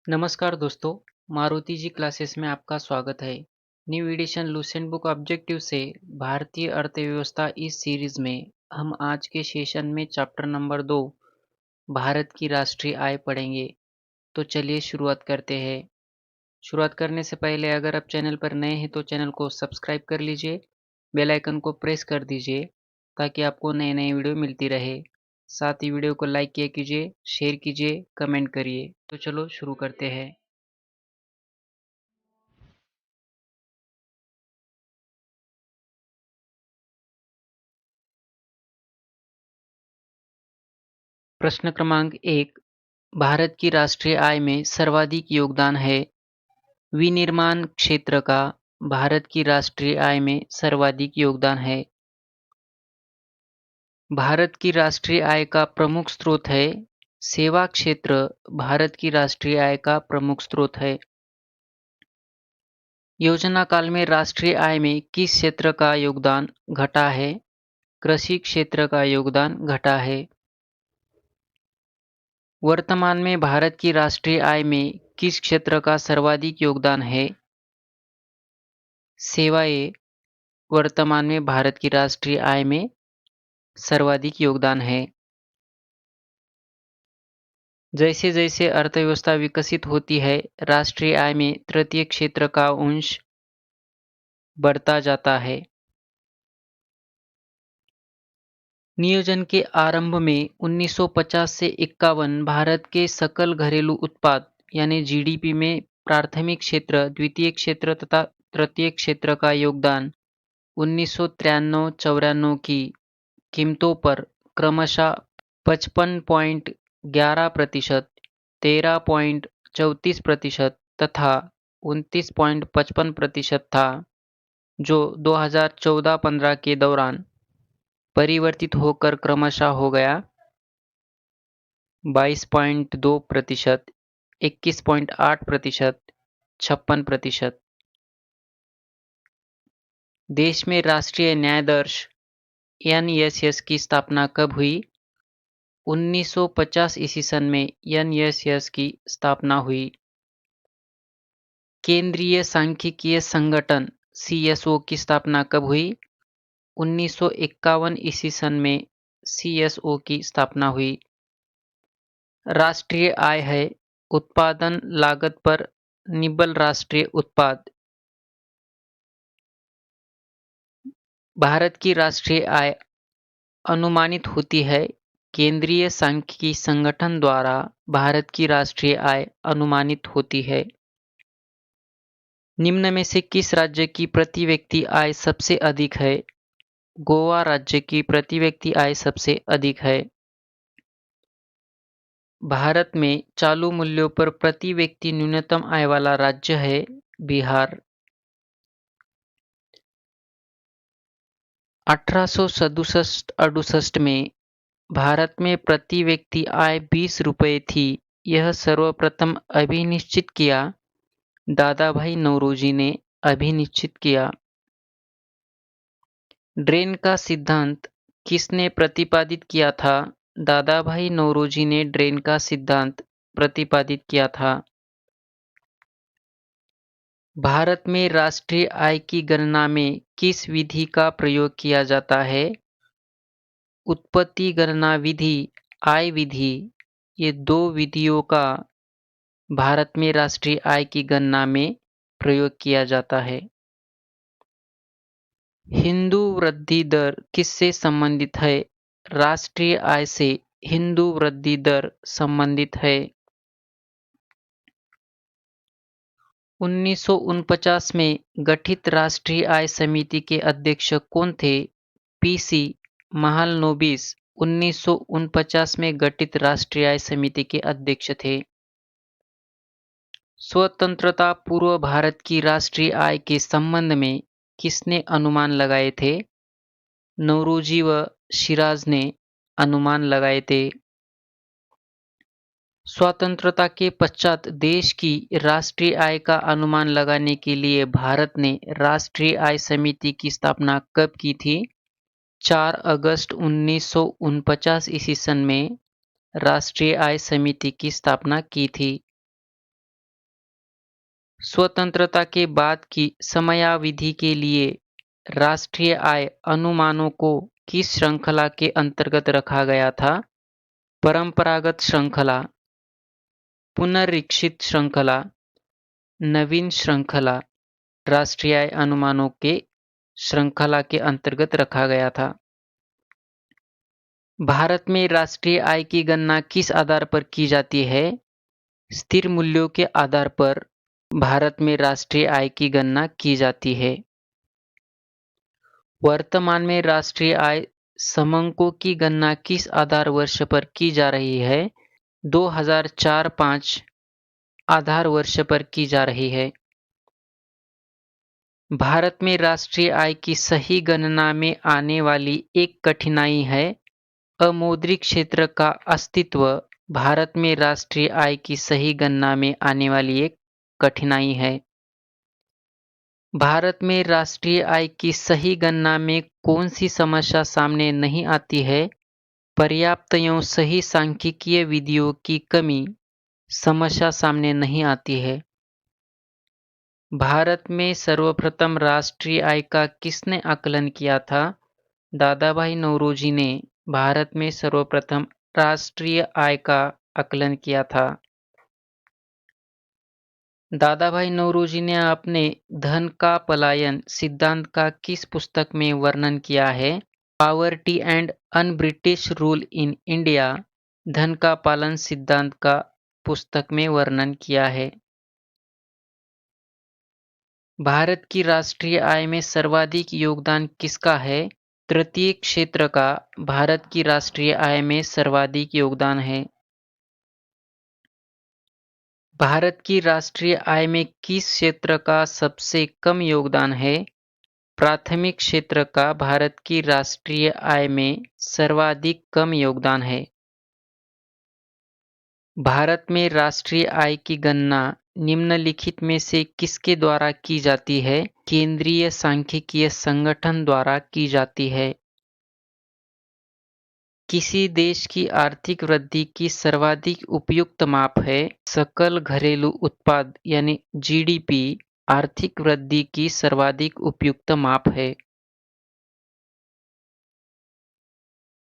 नमस्कार दोस्तों, मारुति जी क्लासेस में आपका स्वागत है। New edition Lucent book objective से भारतीय अर्थव्यवस्था इस सीरीज में हम आज के सेशन में चैप्टर नंबर 2 भारत की राष्ट्रीय आय पढ़ेंगे। तो चलिए शुरुआत करते हैं। शुरुआत करने से पहले अगर आप चैनल पर नए हैं तो चैनल को सब्सक्राइब कर लीजिए, बेल आइकन को प्रेस कर दीजिए ताकि आपको नए नए वीडियो मिलती रहे। साथ ही वीडियो को लाइक किया कीजिए, शेयर कीजिए, कमेंट करिए। तो चलो शुरू करते हैं। प्रश्न क्रमांक 1, भारत की राष्ट्रीय आय में सर्वाधिक योगदान है। विनिर्माण क्षेत्र का भारत की राष्ट्रीय आय में सर्वाधिक योगदान है। भारत की राष्ट्रीय आय का प्रमुख स्रोत है। सेवा क्षेत्र भारत की राष्ट्रीय आय का प्रमुख स्रोत है। योजना काल में राष्ट्रीय आय में किस क्षेत्र का योगदान घटा है? कृषि क्षेत्र का योगदान घटा है। वर्तमान में भारत की राष्ट्रीय आय में किस क्षेत्र का सर्वाधिक योगदान है? सेवाएं वर्तमान में भारत की राष्ट्रीय आय में सर्वाधिक योगदान है। जैसे जैसे अर्थव्यवस्था विकसित होती है, राष्ट्रीय आय में तृतीय क्षेत्र का अंश बढ़ता जाता है। नियोजन के आरंभ में 1950 से 51 भारत के सकल घरेलू उत्पाद यानी जीडीपी में प्राथमिक क्षेत्र, द्वितीय क्षेत्र तथा तृतीय क्षेत्र का योगदान 1993-94 की कीमतों पर क्रमशः 55.11%, 13.34% तथा 29.55% था, जो 2014-15 के दौरान परिवर्तित होकर क्रमशः हो गया 22.2%, 21.8%, 56%। देश में राष्ट्रीय न्यायाधीश (एनएसएस) की स्थापना कब हुई? 1950 ईस्वी सन में एनएसएस की स्थापना हुई। केंद्रीय सांख्यिकीय संगठन सीएसओ की स्थापना कब हुई? 1951 ईस्वी सन में सीएसओ की स्थापना हुई। राष्ट्रीय आय है उत्पादन लागत पर निव्वल राष्ट्रीय उत्पाद। भारत की राष्ट्रीय आय अनुमानित होती है। केंद्रीय सांख्यिकी संगठन द्वारा भारत की राष्ट्रीय आय अनुमानित होती है। निम्न में से किस राज्य की प्रति व्यक्ति आय सबसे अधिक है? गोवा राज्य की प्रति व्यक्ति आय सबसे अधिक है। भारत में चालू मूल्यों पर प्रति व्यक्ति न्यूनतम आय वाला राज्य है बिहार। 1867-68 में भारत में प्रति व्यक्ति आय 20 रुपये थी। यह सर्वप्रथम अभिनिश्चित किया दादाभाई नौरोजी ने अभिनिश्चित किया। ड्रेन का सिद्धांत किसने प्रतिपादित किया था? दादाभाई नौरोजी ने ड्रेन का सिद्धांत प्रतिपादित किया था। भारत में राष्ट्रीय आय की गणना में किस विधि का प्रयोग किया जाता है? उत्पत्ति गणना विधि, आय विधि, ये दो विधियों का भारत में राष्ट्रीय आय की गणना में प्रयोग किया जाता है। हिंदू वृद्धि दर किससे संबंधित है? राष्ट्रीय आय से हिंदू वृद्धि दर संबंधित है। 1949 में गठित राष्ट्रीय आय समिति के अध्यक्ष कौन थे? पीसी महालनोबिस 1949 में गठित राष्ट्रीय आय समिति के अध्यक्ष थे। स्वतंत्रता पूर्व भारत की राष्ट्रीय आय के संबंध में किसने अनुमान लगाए थे? नौरोजी व शिराज ने अनुमान लगाए थे। स्वतंत्रता के पश्चात देश की राष्ट्रीय आय का अनुमान लगाने के लिए भारत ने राष्ट्रीय आय समिति की स्थापना कब की थी? 4 अगस्त 1949 ईस्वी सन में राष्ट्रीय आय समिति की स्थापना की थी। स्वतंत्रता के बाद की समयावधि के लिए राष्ट्रीय आय अनुमानों को किस श्रृंखला के अंतर्गत रखा गया था? परंपरागत श्रृंखला, पुनरीक्षित श्रृंखला, नवीन श्रृंखला, राष्ट्रीय आय अनुमानों के श्रृंखला के अंतर्गत रखा गया था। भारत में राष्ट्रीय आय की गणना किस आधार पर की जाती है? स्थिर मूल्यों के आधार पर भारत में राष्ट्रीय आय की गणना की जाती है। वर्तमान में राष्ट्रीय आय समंकों की गणना किस आधार वर्ष पर की जा रही है? 2004-5 आधार वर्ष पर की जा रही है। भारत में राष्ट्रीय आय की सही गणना में आने वाली एक कठिनाई है अमौद्रिक क्षेत्र का अस्तित्व। भारत में राष्ट्रीय आय की सही गणना में आने वाली एक कठिनाई है। भारत में राष्ट्रीय आय की सही गणना में कौन सी समस्या सामने नहीं आती है? पर्याप्त एवं सही सांख्यिकीय विधियों की कमी समस्या सामने नहीं आती है। भारत में सर्वप्रथम राष्ट्रीय आय का किसने आकलन किया था? दादाभाई नौरोजी ने भारत में सर्वप्रथम राष्ट्रीय आय का आकलन किया था। दादाभाई नौरोजी ने अपने धन का पलायन सिद्धांत का किस पुस्तक में वर्णन किया है? Poverty and un British rule in India, धन का पालन सिद्धांत का पुस्तक में वर्णन किया है। भारत की राष्ट्रीय आय में सर्वाधिक योगदान किसका है? तृतीय क्षेत्र का भारत की राष्ट्रीय आय में सर्वाधिक योगदान है। भारत की राष्ट्रीय आय में किस क्षेत्र का सबसे कम योगदान है? प्राथमिक क्षेत्र का भारत की राष्ट्रीय आय में सर्वाधिक कम योगदान है। भारत में राष्ट्रीय आय की गणना निम्नलिखित में से किसके द्वारा की जाती है? केंद्रीय सांख्यिकीय संगठन द्वारा की जाती है। किसी देश की आर्थिक वृद्धि की सर्वाधिक उपयुक्त माप है? सकल घरेलू उत्पाद यानी जीडीपी आर्थिक वृद्धि की सर्वाधिक उपयुक्त माप है।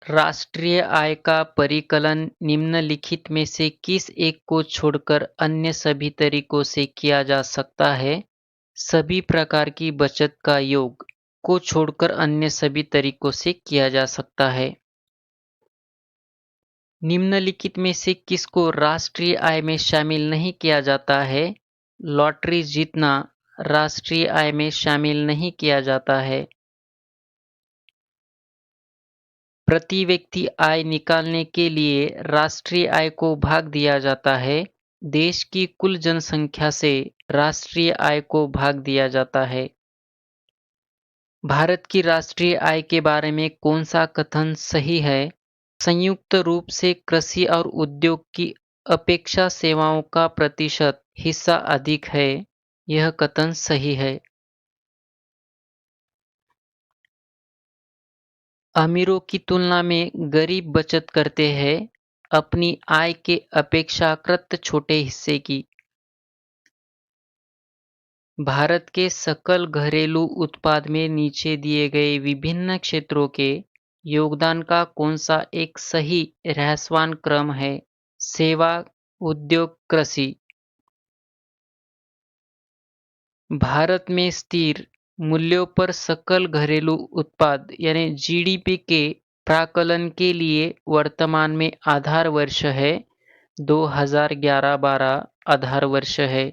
राष्ट्रीय आय का परिकलन निम्नलिखित में से किस एक को छोड़कर अन्य सभी तरीकों से किया जा सकता है? सभी प्रकार की बचत का योग को छोड़कर अन्य सभी तरीकों से किया जा सकता है। निम्नलिखित में से किसको राष्ट्रीय आय में शामिल नहीं किया जाता है? लॉटरी जीतना राष्ट्रीय आय में शामिल नहीं किया जाता है। प्रति व्यक्ति आय निकालने के लिए राष्ट्रीय आय को भाग दिया जाता है। देश की कुल जनसंख्या से राष्ट्रीय आय को भाग दिया जाता है। भारत की राष्ट्रीय आय के बारे में कौन सा कथन सही है? संयुक्त रूप से कृषि और उद्योग की अपेक्षा सेवाओं का प्रतिशत हिस्सा अधिक है। यह कथन सही है। अमीरों की तुलना में गरीब बचत करते हैं अपनी आय के अपेक्षाकृत छोटे हिस्से की। भारत के सकल घरेलू उत्पाद में नीचे दिए गए विभिन्न क्षेत्रों के योगदान का कौन सा एक सही रहस्यवान क्रम है? सेवा, उद्योग, कृषि। भारत में स्थिर मूल्यों पर सकल घरेलू उत्पाद यानी जीडीपी के प्राकलन के लिए वर्तमान में आधार वर्ष है 2011-12 आधार वर्ष है।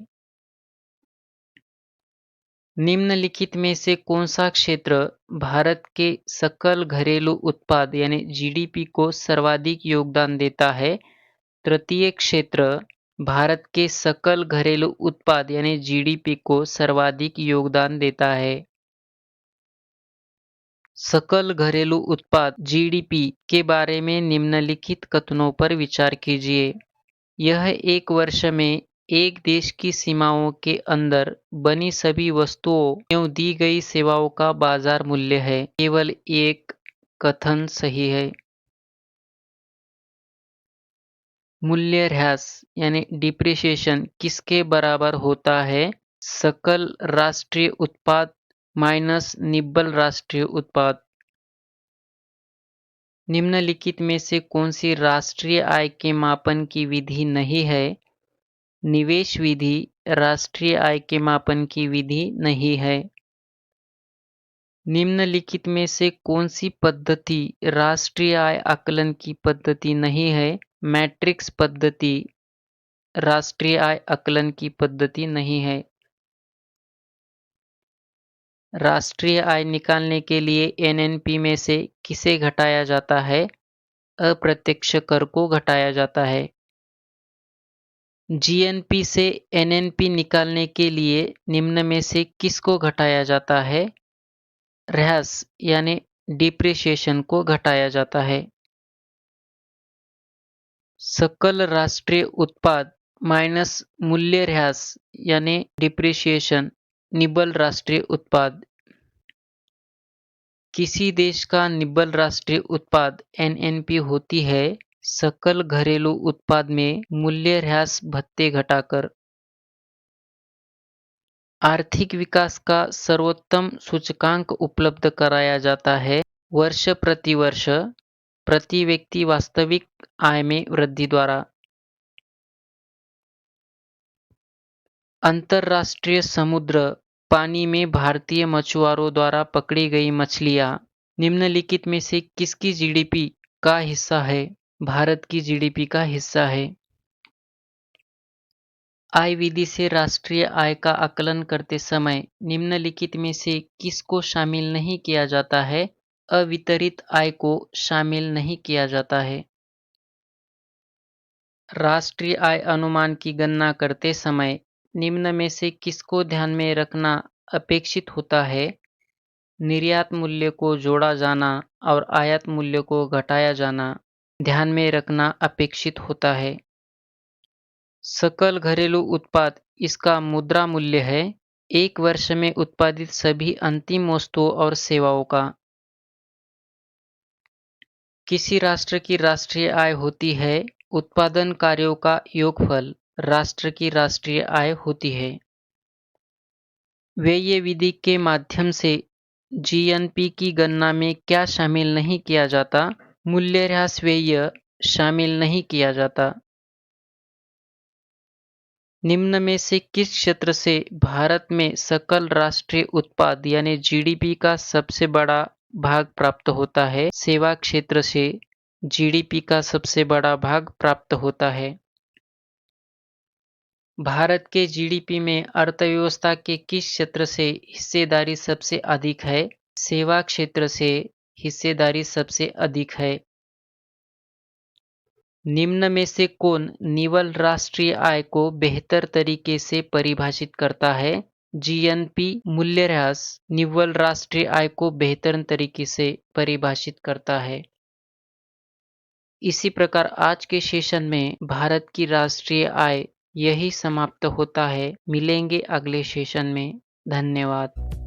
निम्नलिखित में से कौन सा क्षेत्र भारत के सकल घरेलू उत्पाद यानी जीडीपी को सर्वाधिक योगदान देता है? तृतीय क्षेत्र भारत के सकल घरेलू उत्पाद यानी जीडीपी को सर्वाधिक योगदान देता है। सकल घरेलू उत्पाद जीडीपी के बारे में निम्नलिखित कथनों पर विचार कीजिए। यह एक वर्ष में एक देश की सीमाओं के अंदर बनी सभी वस्तुओं एवं दी गई सेवाओं का बाजार मूल्य है। केवल एक कथन सही है। मूल्यह्रास यानी डिप्रिसिएशन किसके बराबर होता है? सकल राष्ट्रीय उत्पाद माइनस निव्वल राष्ट्रीय उत्पाद। निम्नलिखित में से कौन सी राष्ट्रीय आय के मापन की विधि नहीं है? निवेश विधि राष्ट्रीय आय के मापन की विधि नहीं है। निम्नलिखित में से कौन सी पद्धति राष्ट्रीय आय आकलन की पद्धति नहीं है? मैट्रिक्स पद्धति राष्ट्रीय आय आकलन की पद्धति नहीं है। राष्ट्रीय आय निकालने के लिए एनएनपी में से किसे घटाया जाता है? अप्रत्यक्ष कर को घटाया जाता है। जीएनपी से एनएनपी निकालने के लिए निम्न में से किसको घटाया जाता है? ह्रास यानी डिप्रिसिएशन को घटाया जाता है। सकल राष्ट्रीय उत्पाद माइनस मूल्यह्रास यानी डिप्रिसिएशन निव्वल राष्ट्रीय उत्पाद। किसी देश का निव्वल राष्ट्रीय उत्पाद एनएनपी होती है सकल घरेलू उत्पाद में मूल्यह्रास भत्ते घटाकर। आर्थिक विकास का सर्वोत्तम सूचकांक उपलब्ध कराया जाता है वर्ष प्रति व्यक्ति वास्तविक आय में वृद्धि द्वारा। अंतर्राष्ट्रीय समुद्र पानी में भारतीय मछुआरों द्वारा पकड़ी गई मछलियां निम्नलिखित में से किसकी जीडीपी का हिस्सा है? भारत की जीडीपी का हिस्सा है। आय विधि से राष्ट्रीय आय का आकलन करते समय निम्नलिखित में से किसको शामिल नहीं किया जाता है? अवितरित आय को शामिल नहीं किया जाता है। राष्ट्रीय आय अनुमान की गणना करते समय निम्न में से किसको ध्यान में रखना अपेक्षित होता है? निर्यात मूल्य को जोड़ा जाना और आयात मूल्य को घटाया जाना ध्यान में रखना अपेक्षित होता है। सकल घरेलू उत्पाद इसका मुद्रा मूल्य है एक वर्ष में उत्पादित सभी अंतिम वस्तुओं और सेवाओं का। किसी राष्ट्र की राष्ट्रीय आय होती है उत्पादन कार्यों का योगफल राष्ट्र की राष्ट्रीय आय होती है। व्यय विधि के माध्यम से जीएनपी की गणना में क्या शामिल नहीं किया जाता? मूल्यह्रास व्यय शामिल नहीं किया जाता। निम्न में से किस क्षेत्र से भारत में सकल राष्ट्रीय उत्पाद यानी जीडीपी का सबसे बड़ा भाग प्राप्त होता है? सेवा क्षेत्र से जीडीपी का सबसे बड़ा भाग प्राप्त होता है। भारत के जीडीपी में अर्थव्यवस्था के किस क्षेत्र से हिस्सेदारी सबसे अधिक है? सेवा क्षेत्र से हिस्सेदारी सबसे अधिक है। निम्न में से कौन निव्वल राष्ट्रीय आय को बेहतर तरीके से परिभाषित करता है? जीएनपी मूल्यह्रास निव्वल राष्ट्रीय आय को बेहतर तरीके से परिभाषित करता है। इसी प्रकार आज के सेशन में भारत की राष्ट्रीय आय यही समाप्त होता है। मिलेंगे अगले सेशन में। धन्यवाद।